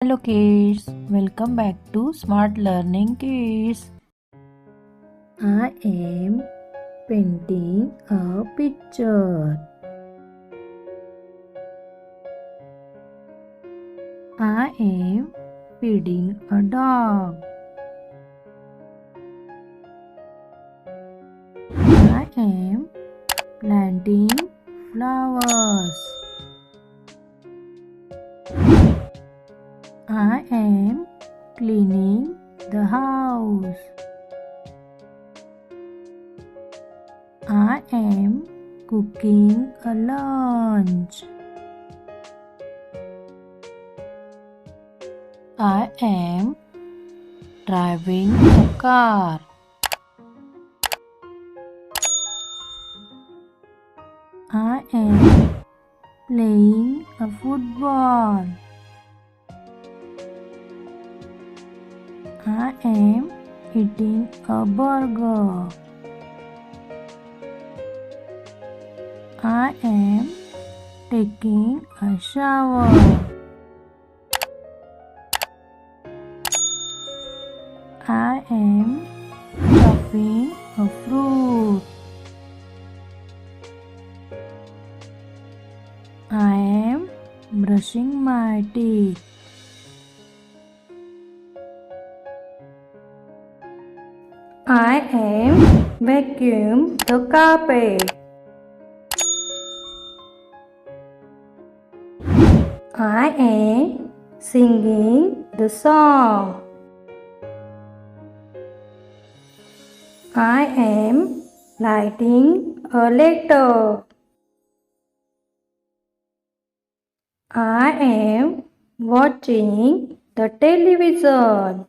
Hello kids, welcome back to Smart Learning Kids. I am painting a picture. I am feeding a dog. I am planting flowers. I am cleaning the house. I am cooking a lunch. I am driving a car. I am playing a football. I am eating a burger. I am taking a shower. I am chopping a fruit. I am brushing my teeth. I am vacuuming the carpet. I am singing the song. I am writing a letter. I am watching the television.